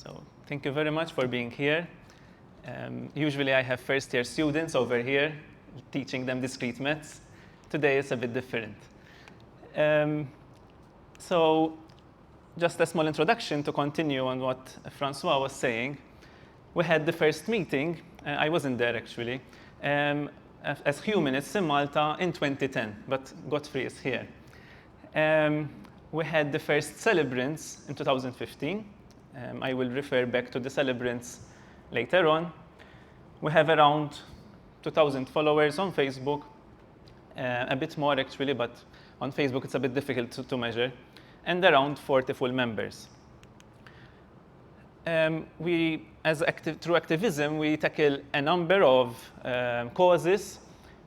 So thank you very much for being here. Usually I have first-year students over here teaching them discrete maths. Today it's a bit different. So just a small introduction to continue on what Francois was saying. We had the first meeting, I wasn't there actually, as humanists in Malta in 2010, but Godfrey is here. We had the first celebrants in 2015. I will refer back to the celebrants later on. We have around 2,000 followers on Facebook, a bit more actually, but on Facebook it's a bit difficult to measure, and around 40 full members. Through activism, we tackle a number of causes,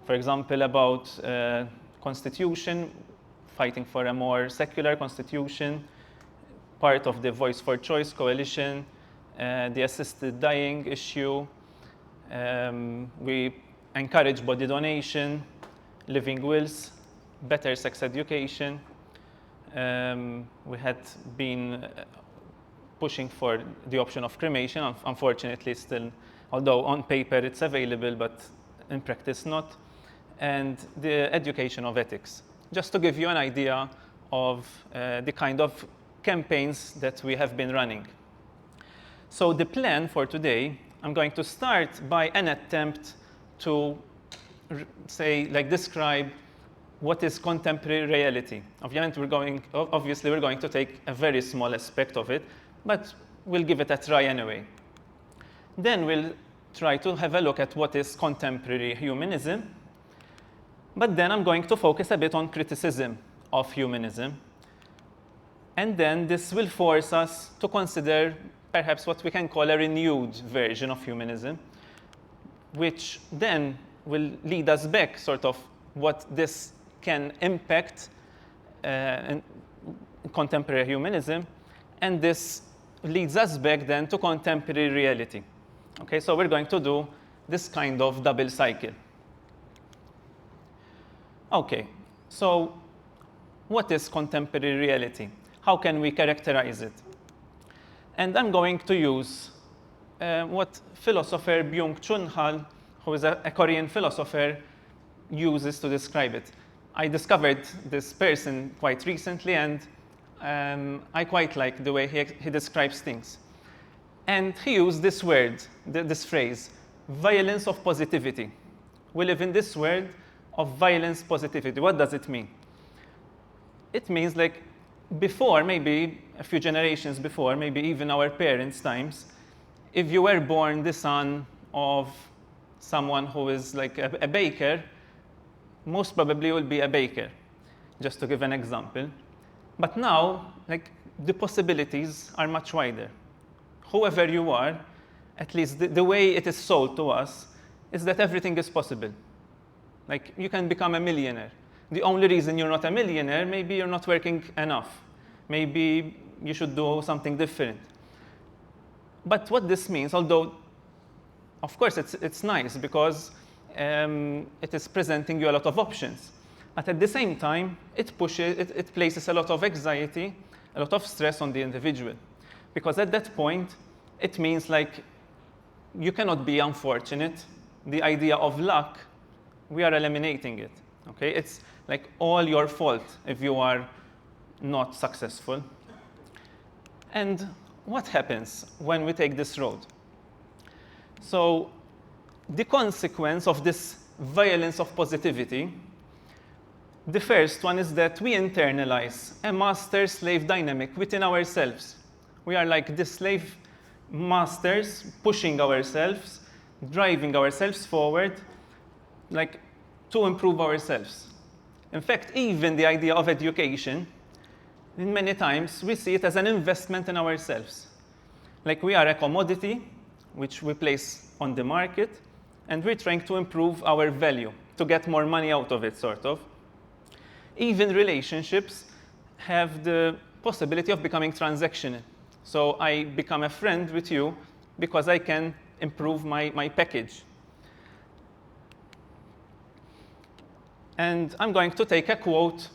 for example, about constitution, fighting for a more secular constitution, part of the Voice for Choice coalition, the assisted dying issue. We encourage body donation, living wills, better sex education. We had been pushing for the option of cremation, unfortunately still, although on paper it's available, but in practice not, and the education of ethics. Just to give you an idea of the kind of campaigns that we have been running. So the plan for today, I'm going to start by an attempt to describe what is contemporary reality. Obviously, we're going to take a very small aspect of it, but we'll give it a try anyway. Then we'll try to have a look at what is contemporary humanism. But then I'm going to focus a bit on criticism of humanism. And then this will force us to consider perhaps what we can call a renewed version of humanism, which then will lead us back sort of what this can impact in contemporary humanism. And this leads us back then to contemporary reality. Okay, so we're going to do this kind of double cycle. Okay, so what is contemporary reality? How can we characterize it? And I'm going to use what philosopher Byung-Chul Han, who is a Korean philosopher, uses to describe it. I discovered this person quite recently, and I quite like the way he describes things. And he used this word, this phrase, violence of positivity. We live in this world of violence positivity. What does it mean? It means like before, maybe a few generations before, maybe even our parents' times, if you were born the son of someone who is like a baker, most probably will be a baker, just to give an example. But now, like, the possibilities are much wider. Whoever you are, at least the way it is sold to us, is that everything is possible. Like, you can become a millionaire. The only reason you're not a millionaire, maybe you're not working enough. Maybe you should do something different. But what this means, although, of course, it's nice because it is presenting you a lot of options. But at the same time, it places a lot of anxiety, a lot of stress on the individual. Because at that point, it means like you cannot be unfortunate. The idea of luck, we are eliminating it. Okay? It's like all your fault if you are not successful. And what happens when we take this road? So the consequence of this violence of positivity, the first one is that we internalize a master-slave dynamic within ourselves. We are like the slave masters pushing ourselves, driving ourselves forward, like to improve ourselves. In fact, even the idea of education, many times we see it as an investment in ourselves. Like we are a commodity which we place on the market, and we're trying to improve our value, to get more money out of it, sort of. Even relationships have the possibility of becoming transactional. So I become a friend with you because I can improve my package. And I'm going to take a quote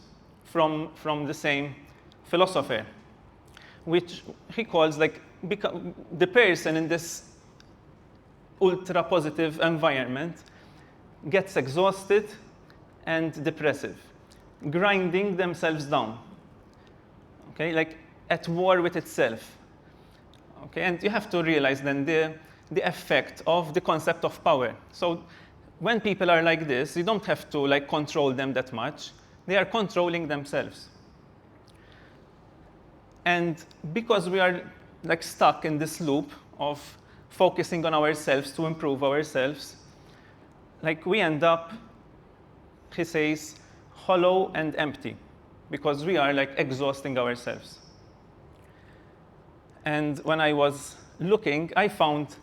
from the same philosopher, which he calls like the person in this ultra positive environment gets exhausted and depressive, grinding themselves down, okay, like at war with itself. Okay, and you have to realize then the effect of the concept of power. So when people are like this, you don't have to like control them that much. They are controlling themselves. And because we are like stuck in this loop of focusing on ourselves to improve ourselves, like we end up, he says, hollow and empty, because we are like exhausting ourselves. And when I was looking, I found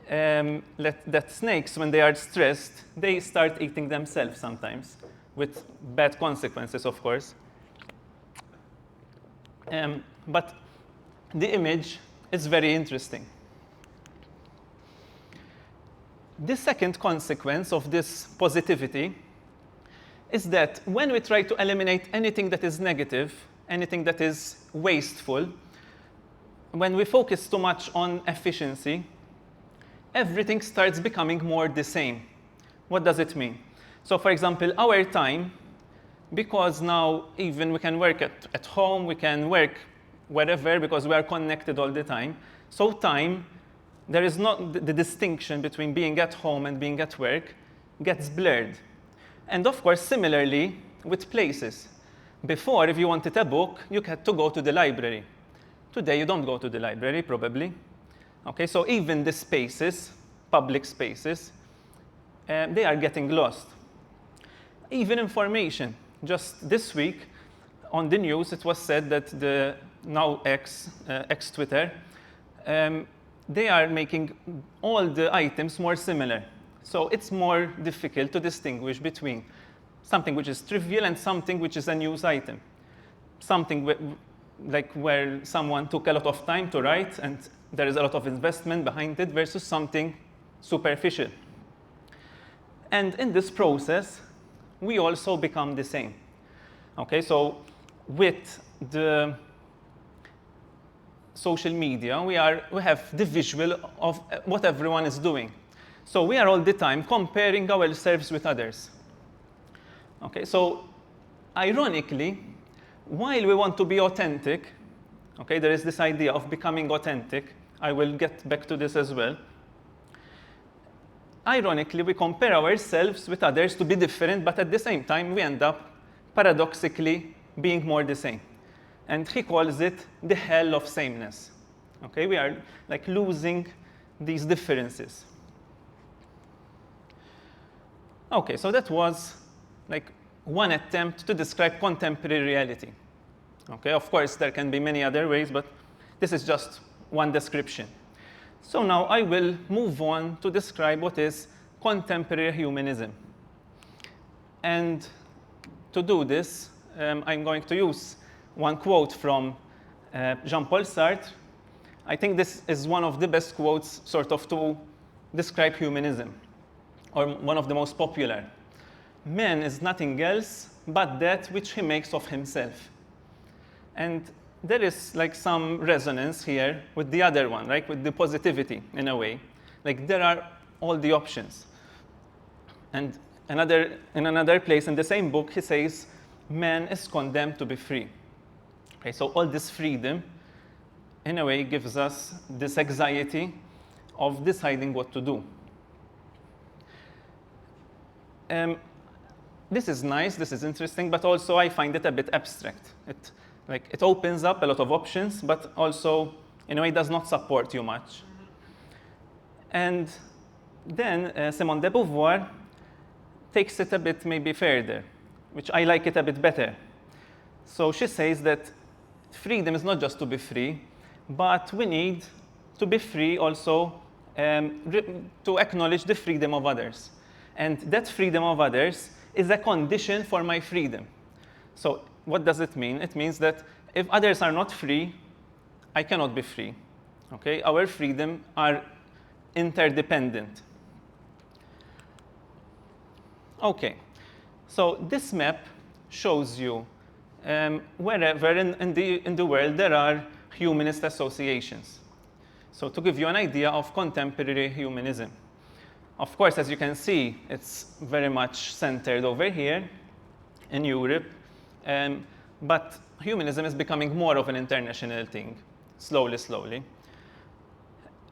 that snakes, when they are stressed, they start eating themselves sometimes, with bad consequences, of course. But the image is very interesting. The second consequence of this positivity is that when we try to eliminate anything that is negative, anything that is wasteful, when we focus too much on efficiency, everything starts becoming more the same. What does it mean? So for example, our time, because now even we can work at home, we can work wherever because we are connected all the time. So time, there is not the distinction between being at home and being at work gets blurred. And of course, similarly with places. Before, if you wanted a book, you had to go to the library. Today, you don't go to the library, probably. Okay, so even the spaces, public spaces, they are getting lost. Even information. Just this week, on the news, it was said that the now ex-Twitter, they are making all the items more similar. So it's more difficult to distinguish between something which is trivial and something which is a news item. Something like where someone took a lot of time to write and there is a lot of investment behind it versus something superficial. And in this process, we also become the same. Okay, so with the social media, we have the visual of what everyone is doing. So we are all the time comparing ourselves with others. Okay, so ironically, while we want to be authentic, okay, there is this idea of becoming authentic. I will get back to this as well. Ironically, we compare ourselves with others to be different, but at the same time, we end up paradoxically being more the same. And he calls it the hell of sameness. Okay, we are like losing these differences. Okay, so that was like one attempt to describe contemporary reality. Okay, of course, there can be many other ways, but this is just one description. So now I will move on to describe what is contemporary humanism. And to do this, I'm going to use one quote from Jean-Paul Sartre. I think this is one of the best quotes sort of to describe humanism, or one of the most popular. Man is nothing else but that which he makes of himself. And there is like some resonance here with the other one, right? With the positivity in a way. Like there are all the options. And in another place in the same book, he says, man is condemned to be free. Okay, so all this freedom, in a way, gives us this anxiety of deciding what to do. This is nice, this is interesting, but also I find it a bit abstract. It opens up a lot of options, but also, in a way, does not support you much. And then Simone de Beauvoir takes it a bit maybe further, which I like it a bit better. So she says that freedom is not just to be free, but we need to be free also to acknowledge the freedom of others. And that freedom of others is a condition for my freedom. So what does it mean? It means that if others are not free, I cannot be free. Okay? Our freedom are interdependent. Okay, so this map shows you wherever in the world there are humanist associations. So to give you an idea of contemporary humanism. Of course, as you can see, it's very much centered over here in Europe, but humanism is becoming more of an international thing, slowly.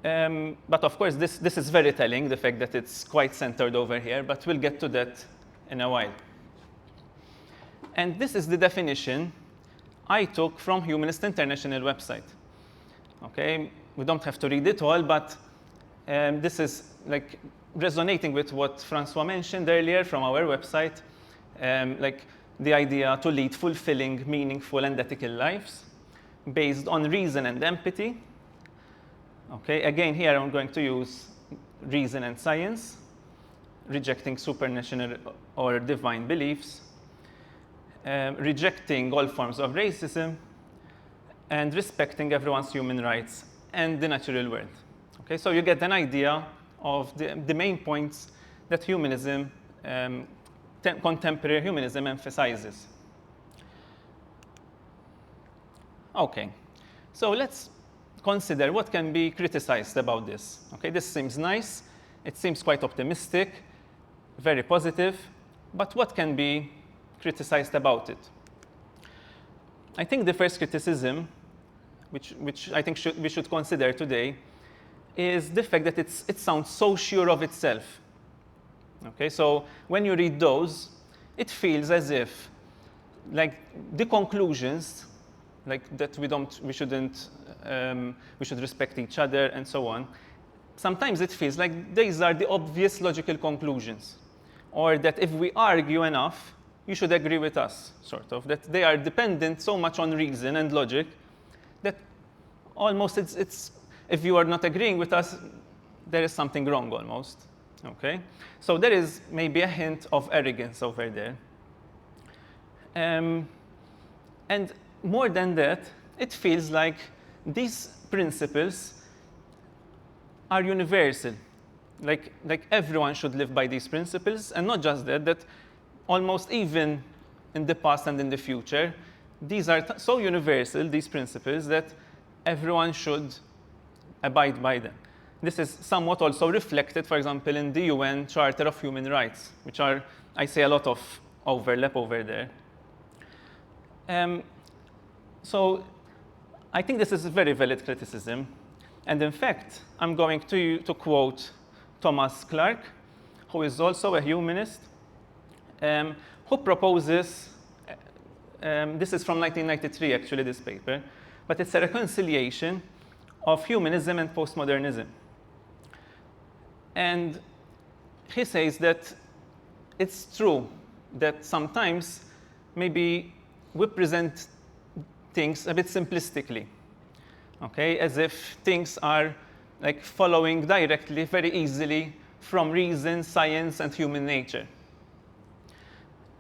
But of course, this is very telling, the fact that it's quite centered over here, but we'll get to that in a while. And this is the definition I took from Humanist International website. Okay, we don't have to read it all, but this is like resonating with what Francois mentioned earlier from our website, like the idea to lead fulfilling, meaningful, and ethical lives based on reason and empathy. Okay, again, here I'm going to use reason and science, rejecting supernatural or divine beliefs, rejecting all forms of racism, and respecting everyone's human rights and the natural world. Okay, so you get an idea of the main points that humanism, contemporary humanism emphasizes. Okay, so let's consider what can be criticized about this. Okay, this seems nice, it seems quite optimistic, very positive, but what can be criticized about it? I think the first criticism, which I think we should consider today, is the fact that it sounds so sure of itself. Okay, so when you read those, it feels as if, like, the conclusions, like that we should respect each other and so on. Sometimes it feels like these are the obvious logical conclusions, or that if we argue enough, you should agree with us, sort of. That they are dependent so much on reason and logic that almost it's if you are not agreeing with us, there is something wrong almost. Okay, so there is maybe a hint of arrogance over there. And more than that, it feels like these principles are universal. Like everyone should live by these principles, and not just that almost even in the past and in the future, these are so universal, these principles, that everyone should abide by them. This is somewhat also reflected, for example, in the UN Charter of Human Rights, which are, I say, a lot of overlap over there. So I think this is a very valid criticism. And in fact, I'm going to quote Thomas Clark, who is also a humanist, who proposes, this is from 1993, actually, this paper, but it's a reconciliation of humanism and postmodernism. And he says that it's true that sometimes maybe we present things a bit simplistically, okay, as if things are like following directly, very easily from reason, science, and human nature.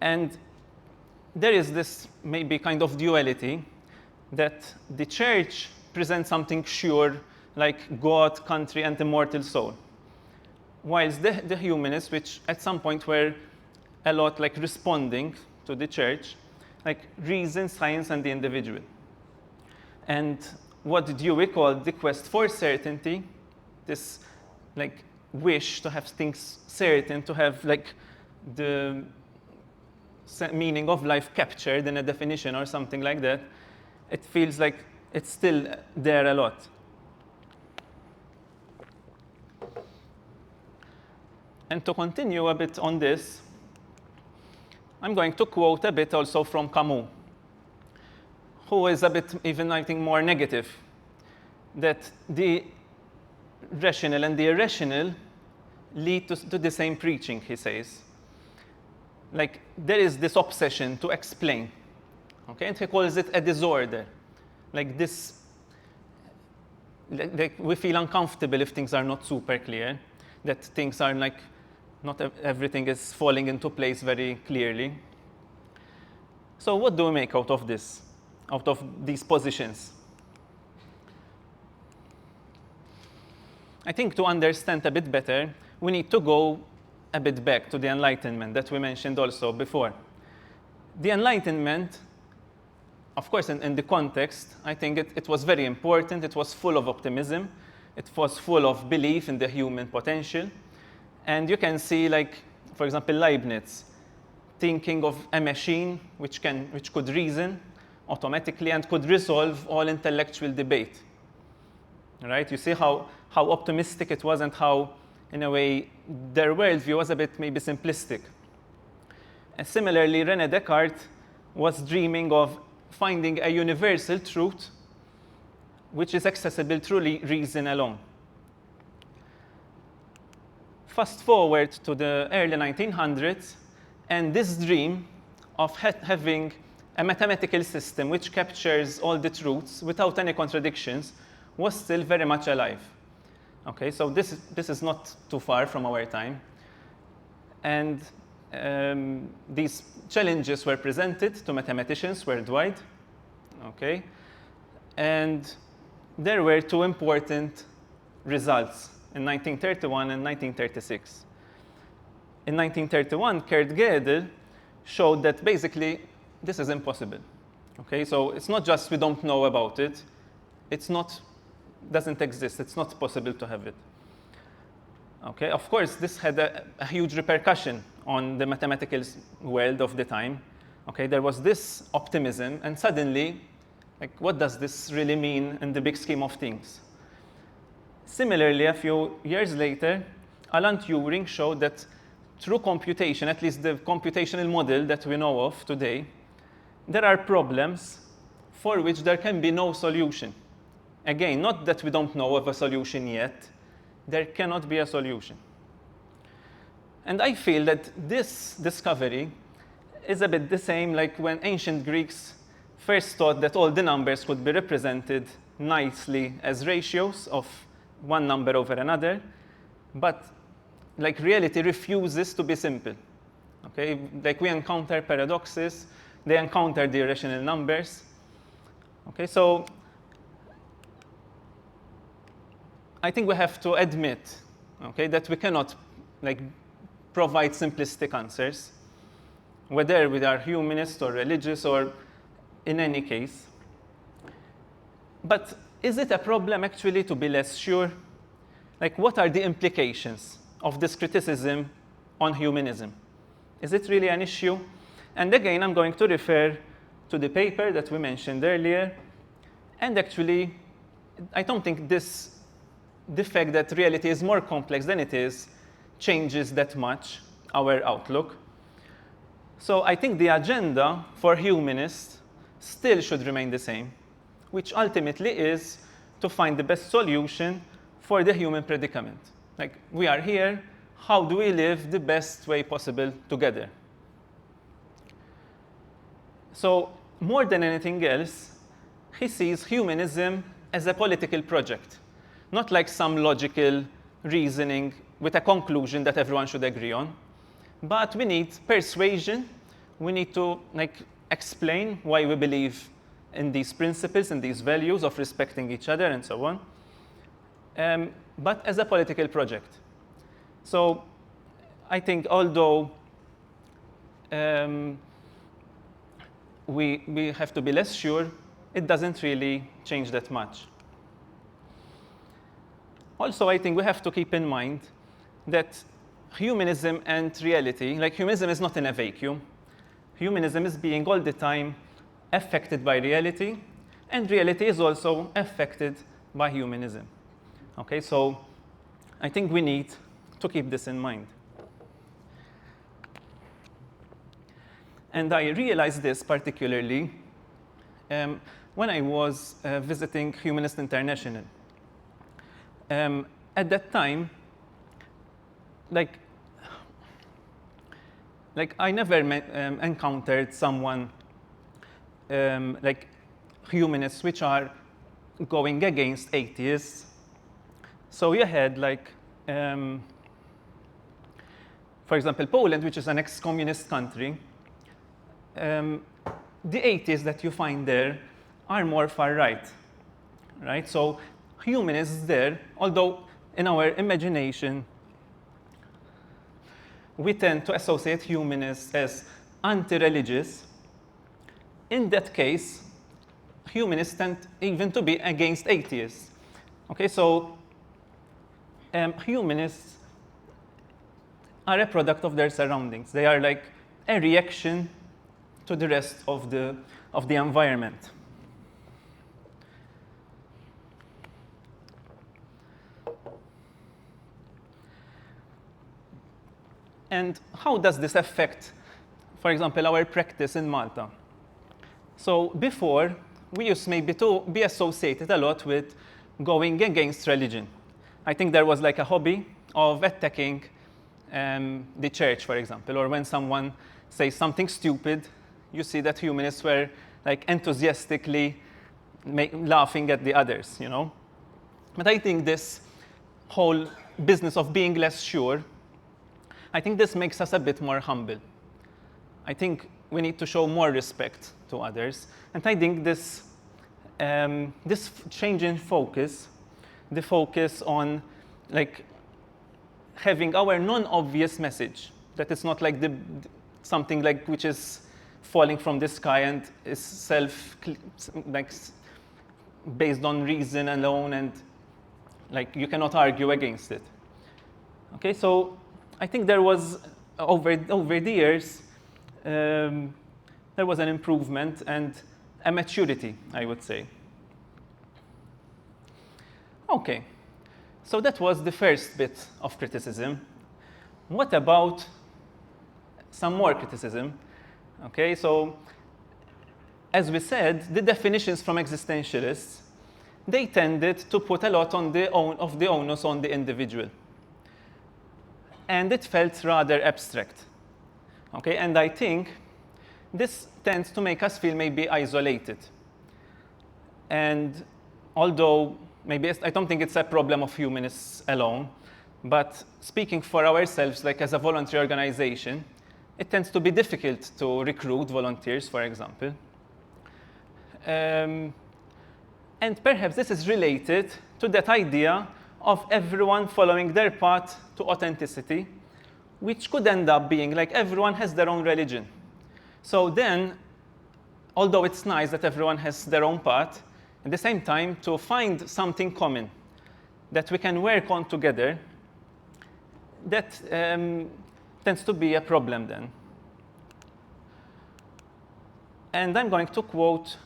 And there is this maybe kind of duality that the church presents something sure, like God, country, and immortal soul, whilst the humanists, which at some point were a lot like responding to the church, like reason, science, and the individual. And what Dewey called the quest for certainty, this like wish to have things certain, to have like the meaning of life captured in a definition or something like that, it feels like it's still there a lot. And to continue a bit on this, I'm going to quote a bit also from Camus, who is a bit even, I think, more negative, that the rational and the irrational lead to the same preaching, he says. Like, there is this obsession to explain, okay? And he calls it a disorder. Like this, like we feel uncomfortable if things are not super clear, that things are like, not everything is falling into place very clearly. So what do we make out of this, out of these positions? I think to understand a bit better, we need to go a bit back to the Enlightenment that we mentioned also before. The Enlightenment, of course, in the context, I think it was very important. It was full of optimism. It was full of belief in the human potential. And you can see, like, for example, Leibniz, thinking of a machine which could reason automatically and could resolve all intellectual debate. Right? You see how optimistic it was and how, in a way, their worldview was a bit maybe simplistic. And similarly, René Descartes was dreaming of finding a universal truth which is accessible through reason alone. Fast forward to the early 1900s, and this dream of having a mathematical system which captures all the truths without any contradictions was still very much alive. Okay, so this is not too far from our time. And these challenges were presented to mathematicians worldwide. Okay, and there were two important results in 1931 and 1936. In 1931, Kurt Gödel showed that basically this is impossible. Okay, so it's not just we don't know about it, doesn't exist, it's not possible to have it. Okay, of course, this had a huge repercussion on the mathematical world of the time. Okay, there was this optimism, and suddenly, like, what does this really mean in the big scheme of things? Similarly, a few years later, Alan Turing showed that through computation, at least the computational model that we know of today, there are problems for which there can be no solution. Again, not that we don't know of a solution yet, there cannot be a solution. And I feel that this discovery is a bit the same like when ancient Greeks first thought that all the numbers could be represented nicely as ratios of one number over another, but like reality refuses to be simple. Okay, like we encounter paradoxes, they encounter the irrational numbers. Okay, so I think we have to admit, okay, that we cannot like provide simplistic answers, whether we are humanist or religious or in any case. But is it a problem actually to be less sure? Like, what are the implications of this criticism on humanism? Is it really an issue? And again, I'm going to refer to the paper that we mentioned earlier. And actually, I don't think the fact that reality is more complex than it is changes that much our outlook. So I think the agenda for humanists still should remain the same, which ultimately is to find the best solution for the human predicament. Like, we are here, how do we live the best way possible together? So more than anything else, he sees humanism as a political project, not like some logical reasoning with a conclusion that everyone should agree on. But we need persuasion. We need to explain why we believe in these principles and these values of respecting each other and so on, but as a political project. So I think although we have to be less sure, it doesn't really change that much. Also, I think we have to keep in mind that humanism and reality, like humanism is not in a vacuum. Humanism is being all the time affected by reality, and reality is also affected by humanism. Okay, so I think we need to keep this in mind. And I realized this particularly when I was visiting Humanist International. At that time, like I never encountered someone like humanists which are going against atheists. So you had for example, Poland, which is an ex-communist country. The atheists that you find there are more far right, right? So humanists there, although in our imagination we tend to associate humanists as anti-religious, in that case, humanists tend even to be against atheists. Okay, so humanists are a product of their surroundings. They are like a reaction to the rest of the environment. And how does this affect, for example, our practice in Malta? So before, we used maybe to be associated a lot with going against religion. I think there was like a hobby of attacking the church, for example, or when someone says something stupid, you see that humanists were like enthusiastically laughing at the others, you know. But I think this whole business of being less sure, I think this makes us a bit more humble. I think we need to show more respect to others. And I think this change in focus, the focus on like having our non-obvious message, that it's not like something like which is falling from the sky and is like based on reason alone, and like you cannot argue against it. Okay, so I think there was over the years there was an improvement and a maturity, I would say. Okay, so that was the first bit of criticism. What about some more criticism? Okay, so as we said, the definitions from existentialists, they tended to put a lot of the onus on the individual. And it felt rather abstract. Okay, and I think this tends to make us feel maybe isolated. And although maybe I don't think it's a problem of humanists alone, but speaking for ourselves, like as a voluntary organization, it tends to be difficult to recruit volunteers, for example. And perhaps this is related to that idea of everyone following their path to authenticity, which could end up being like everyone has their own religion. So then, although it's nice that everyone has their own path, at the same time, to find something common that we can work on together, that tends to be a problem then. And I'm going to quote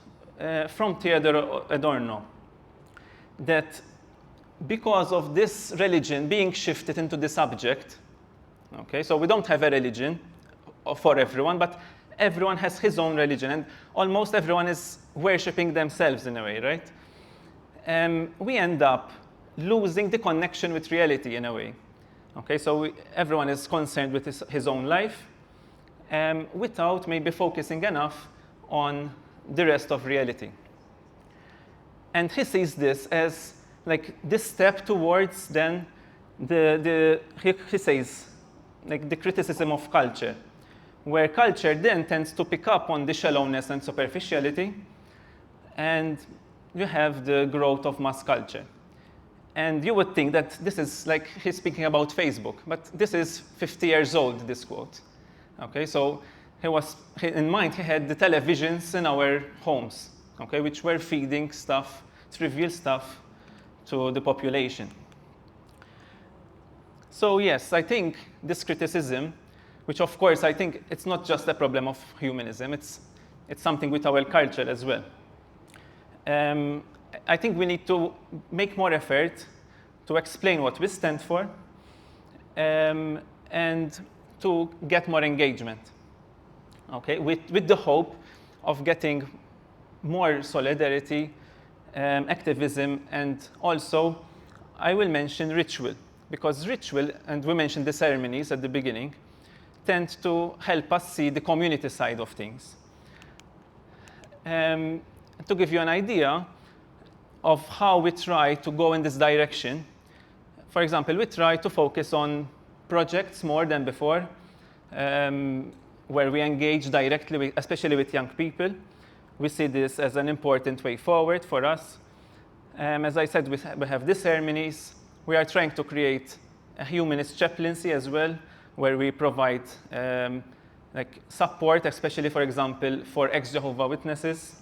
from Theodor Adorno, that because of this religion being shifted into the subject, okay, so we don't have a religion for everyone, but everyone has his own religion, and almost everyone is worshipping themselves in a way, right? We end up losing the connection with reality in a way. Okay, so everyone is concerned with his own life without maybe focusing enough on the rest of reality. And he sees this as like this step towards then he says, like the criticism of culture, where culture then tends to pick up on the shallowness and superficiality, and you have the growth of mass culture. And you would think that this is like he's speaking about Facebook, but this is 50 years old, this quote. Okay, so in mind, he had the televisions in our homes, okay, which were feeding stuff, trivial stuff, to the population. So yes, I think this criticism, which of course I think it's not just a problem of humanism, it's something with our culture as well. I think we need to make more effort to explain what we stand for and to get more engagement, okay, with the hope of getting more solidarity, activism, and also I will mention ritual, because ritual, and we mentioned the ceremonies at the beginning, tend to help us see the community side of things. To give you an idea of how we try to go in this direction, for example, we try to focus on projects more than before, where we engage directly, especially with young people. We see this as an important way forward for us. As I said, we have these ceremonies. We are trying to create a humanist chaplaincy as well, where we provide like support, especially, for example, for ex-Jehovah's Witnesses.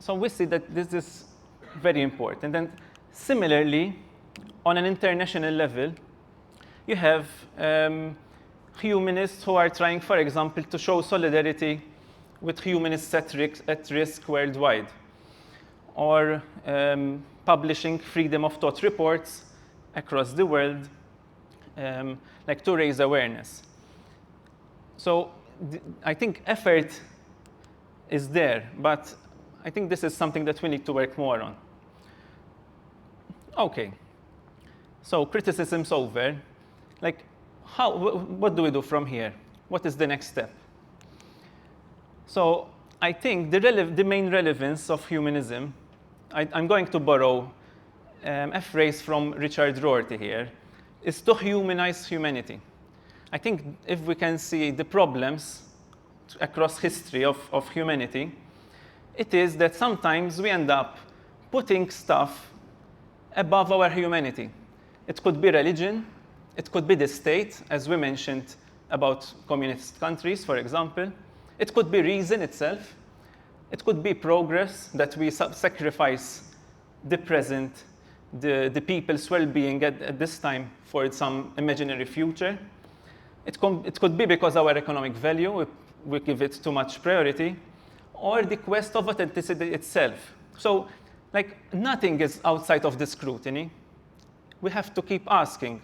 So we see that this is very important. And similarly, on an international level, you have humanists who are trying, for example, to show solidarity with humanists at risk worldwide, or publishing freedom of thought reports across the world, like to raise awareness. So I think effort is there, but I think this is something that we need to work more on. Okay, so criticism's over. Like, what do we do from here? What is the next step? So I think the main relevance of humanism, I'm going to borrow a phrase from Richard Rorty here, is to humanize humanity. I think if we can see the problems across history of humanity, it is that sometimes we end up putting stuff above our humanity. It could be religion, it could be the state, as we mentioned about communist countries, for example. It could be reason itself. It could be progress, that we sacrifice the present, the people's well-being at this time for some imaginary future. It could be because our economic value, we give it too much priority, or the quest of authenticity itself. So, like, nothing is outside of the scrutiny. We have to keep asking,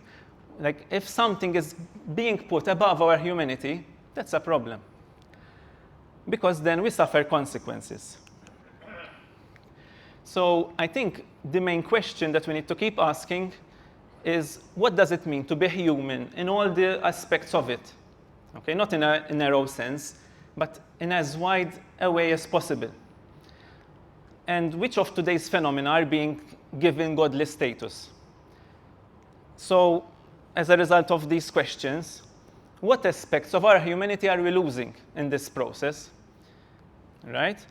like, if something is being put above our humanity, that's a problem, because then we suffer consequences. So I think the main question that we need to keep asking is, what does it mean to be human in all the aspects of it? Okay, not in a narrow sense, but in as wide a way as possible. And which of today's phenomena are being given godly status? So, as a result of these questions, what aspects of our humanity are we losing in this process? Right?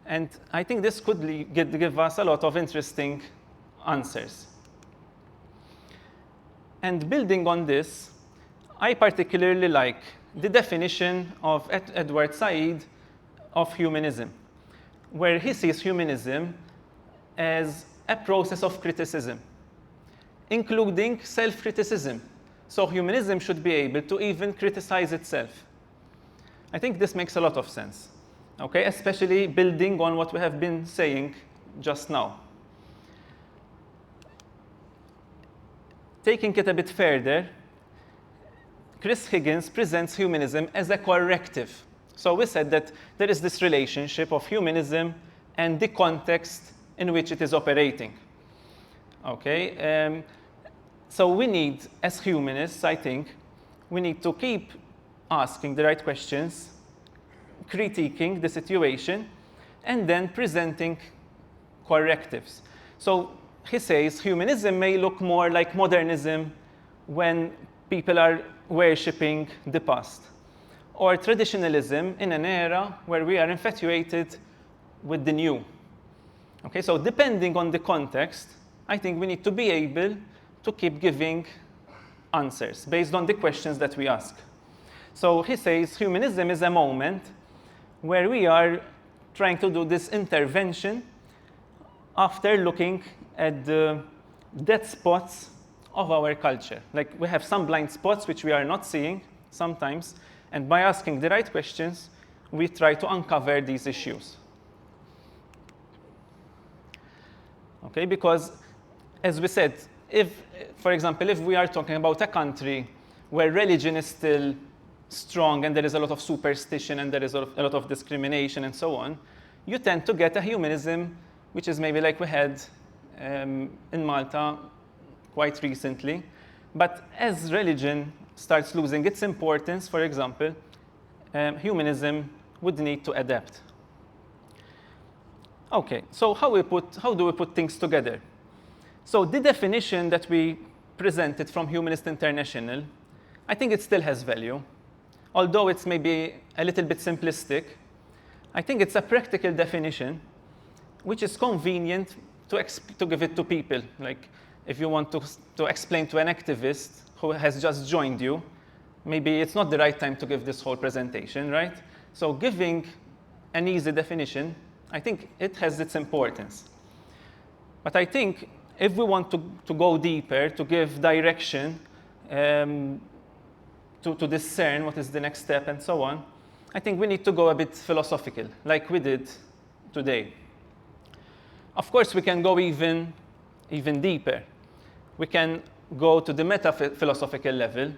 And I think this could give us a lot of interesting answers. And building on this, I particularly like the definition of Edward Said of humanism, where he sees humanism as a process of criticism, including self-criticism. So humanism should be able to even criticize itself. I think this makes a lot of sense, okay? Especially building on what we have been saying just now. Taking it a bit further, Chris Higgins presents humanism as a corrective. So we said that there is this relationship of humanism and the context in which it is operating. Okay? So we need, as humanists, I think, we need to keep asking the right questions, critiquing the situation, and then presenting correctives. So he says humanism may look more like modernism when people are worshipping the past, or traditionalism in an era where we are infatuated with the new. Okay, so depending on the context, I think we need to be able to keep giving answers based on the questions that we ask. So he says humanism is a moment where we are trying to do this intervention after looking at the dead spots of our culture. Like, we have some blind spots which we are not seeing sometimes, and by asking the right questions, we try to uncover these issues. Okay, because as we said, for example, if we are talking about a country where religion is still strong and there is a lot of superstition and there is a lot of discrimination and so on, you tend to get a humanism which is maybe like we had in Malta quite recently. But as religion starts losing its importance, for example, humanism would need to adapt. Okay, so how do we put things together? So the definition that we presented from Humanist International, I think it still has value. Although it's maybe a little bit simplistic, I think it's a practical definition which is convenient to give it to people. Like, if you want to explain to an activist who has just joined you, maybe it's not the right time to give this whole presentation, right? So giving an easy definition, I think it has its importance. But I think if we want to go deeper, to give direction, to discern what is the next step and so on, I think we need to go a bit philosophical, like we did today. Of course, we can go even deeper. We can go to the meta-philosophical level,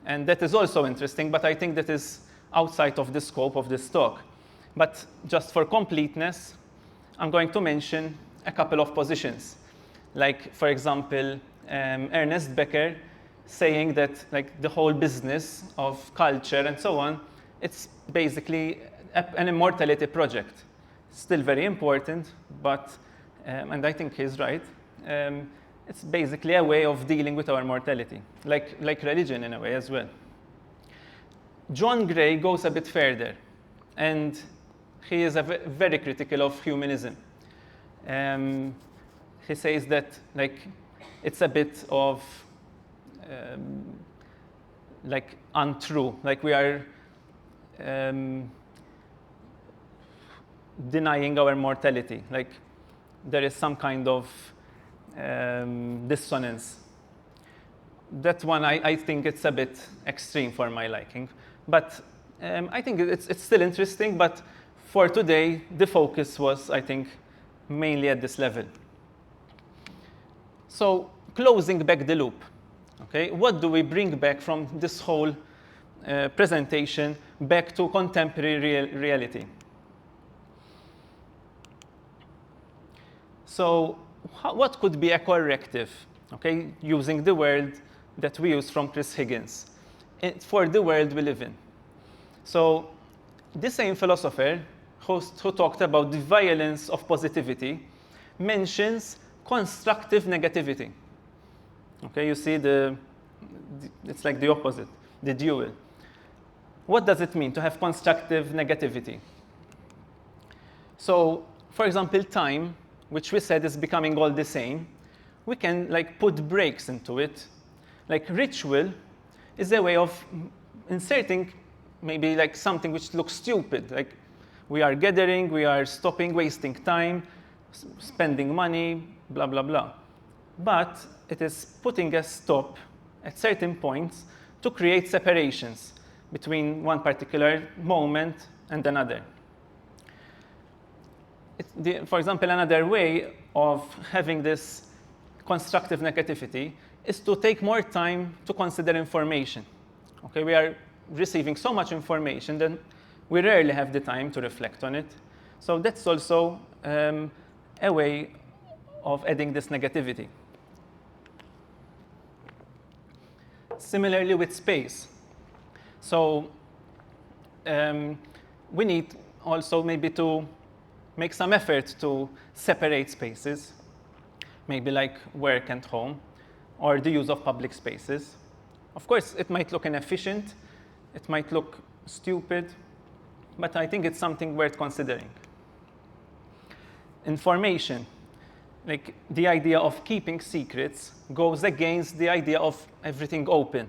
and that is also interesting, but I think that is outside of the scope of this talk. But just for completeness, I'm going to mention a couple of positions. Like, for example, Ernest Becker saying that like the whole business of culture and so on, it's basically an immortality project. Still very important, but, and I think he's right, it's basically a way of dealing with our mortality, like religion in a way as well. John Gray goes a bit further, and he is very critical of humanism. He says that like it's a bit of like untrue, like we are denying our mortality, like there is some kind of dissonance. That one, I think it's a bit extreme for my liking, but I think it's still interesting, but for today, the focus was, I think, mainly at this level. So closing back the loop, okay, what do we bring back from this whole presentation back to contemporary reality? So what could be a corrective, okay, using the word that we use from Chris Higgins, for the world we live in? So the same philosopher who talked about the violence of positivity mentions constructive negativity. Okay, you see it's like the opposite, the dual. What does it mean to have constructive negativity? So, for example, time, which we said is becoming all the same, we can like put breaks into it. Like ritual is a way of inserting maybe like something which looks stupid, like we are gathering, we are stopping, wasting time, spending money, blah, blah, blah. But it is putting a stop at certain points to create separations between one particular moment and another. For example, another way of having this constructive negativity is to take more time to consider information. Okay, we are receiving so much information that we rarely have the time to reflect on it. So that's also a way of adding this negativity. Similarly with space. So we need also maybe to make some effort to separate spaces, maybe like work and home, or the use of public spaces. Of course, it might look inefficient, it might look stupid, but I think it's something worth considering. Information, like the idea of keeping secrets, goes against the idea of everything open,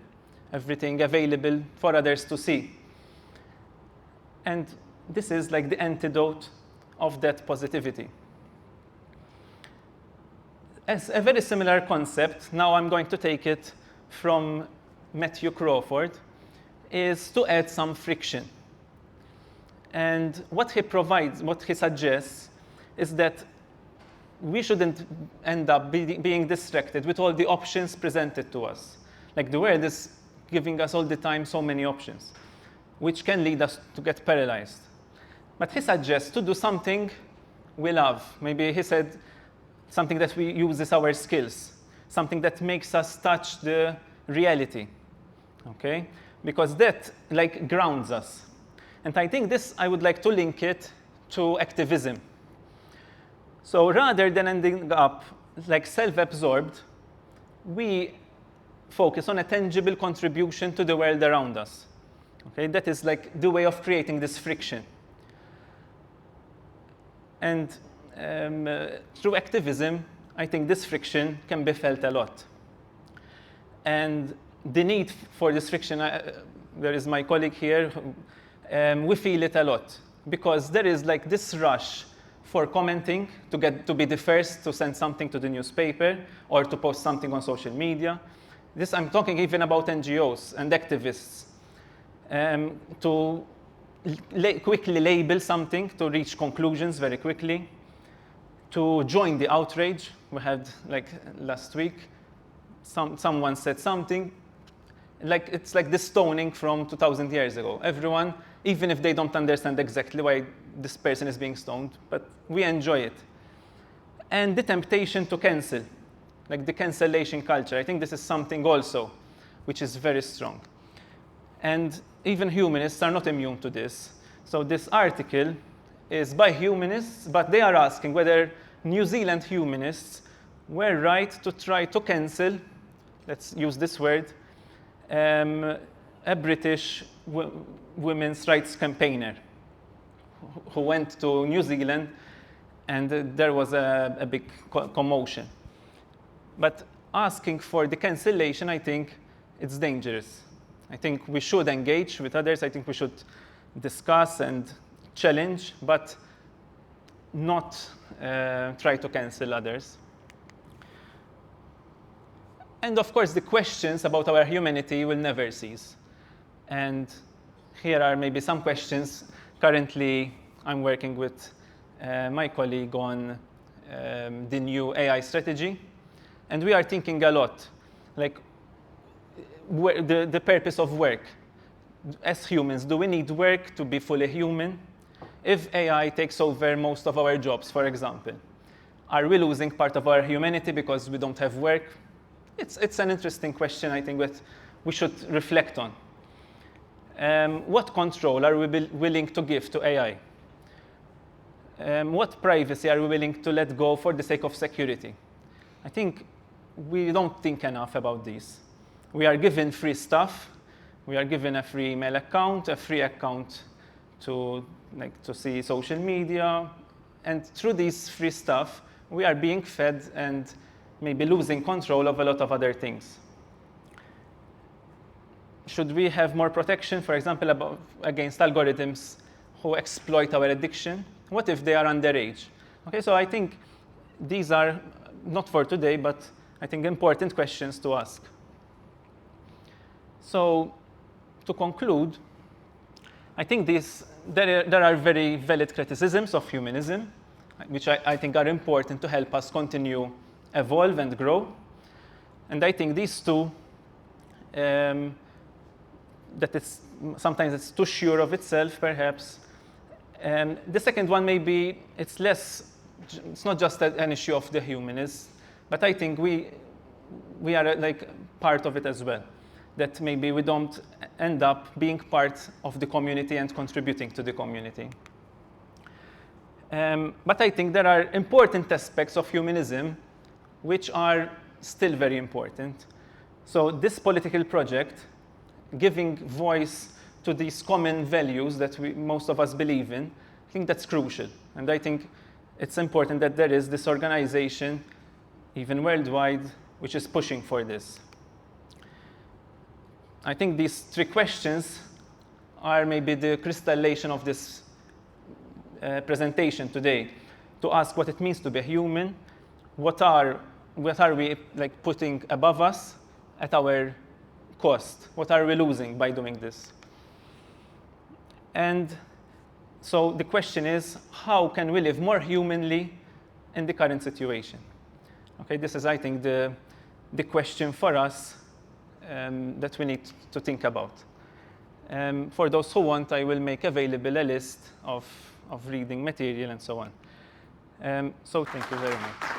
everything available for others to see. And this is like the antidote of that positivity. As a very similar concept, now I'm going to take it from Matthew Crawford, is to add some friction. And what he provides, what he suggests, is that we shouldn't end up being distracted with all the options presented to us. Like the world is giving us all the time so many options, which can lead us to get paralyzed. But he suggests to do something we love. Maybe he said something that we use as our skills, something that makes us touch the reality, okay? Because that like grounds us. And I think this, I would like to link it to activism. So rather than ending up like self-absorbed, we focus on a tangible contribution to the world around us. Okay, that is like the way of creating this friction. And through activism, I think this friction can be felt a lot. And the need for this friction, there is my colleague here, we feel it a lot. Because there is like this rush for commenting, to be the first to send something to the newspaper or to post something on social media. This, I'm talking even about NGOs and activists, to quickly label something, to reach conclusions very quickly, to join the outrage. We had, like last week, someone said something, like it's like the stoning from 2,000 years ago. Everyone, even if they don't understand exactly why this person is being stoned, but we enjoy it. And the temptation to cancel, like the cancellation culture. I think this is something also which is very strong. And even humanists are not immune to this. So this article is by humanists, but they are asking whether New Zealand humanists were right to try to cancel, let's use this word, a British women's rights campaigner who went to New Zealand, and there was a big commotion. But asking for the cancellation, I think it's dangerous. I think we should engage with others. I think we should discuss and challenge, but not try to cancel others. And of course, the questions about our humanity will never cease. And here are maybe some questions. Currently, I'm working with my colleague on the new AI strategy. And we are thinking a lot, like the purpose of work. As humans, do we need work to be fully human? If AI takes over most of our jobs, for example, are we losing part of our humanity because we don't have work? It's an interesting question, I think, that we should reflect on. What control are we willing to give to AI? What privacy are we willing to let go for the sake of security? I think we don't think enough about these. We are given free stuff. We are given a free email account, a free account to see social media. And through this free stuff, we are being fed and maybe losing control of a lot of other things. Should we have more protection, for example, against algorithms who exploit our addiction? What if they are underage? Okay, so I think these are not for today, but I think important questions to ask. So to conclude, I think there are very valid criticisms of humanism, which I think are important to help us continue evolve and grow. And I think these two, that sometimes it's too sure of itself, perhaps. And the second one, maybe it's not just an issue of the humanists, but I think we are like part of it as well. That maybe we don't end up being part of the community and contributing to the community. But I think there are important aspects of humanism which are still very important. So this political project, giving voice to these common values that most of us believe in, I think that's crucial. And I think it's important that there is this organization, even worldwide, which is pushing for this. I think these three questions are maybe the crystallization of this presentation today, to ask what it means to be human, what are we like putting above us at our cost? What are we losing by doing this? And so the question is, how can we live more humanly in the current situation? Okay, this is, I think, the question for us that we need to think about. For those who want, I will make available a list of reading material and so on. So thank you very much.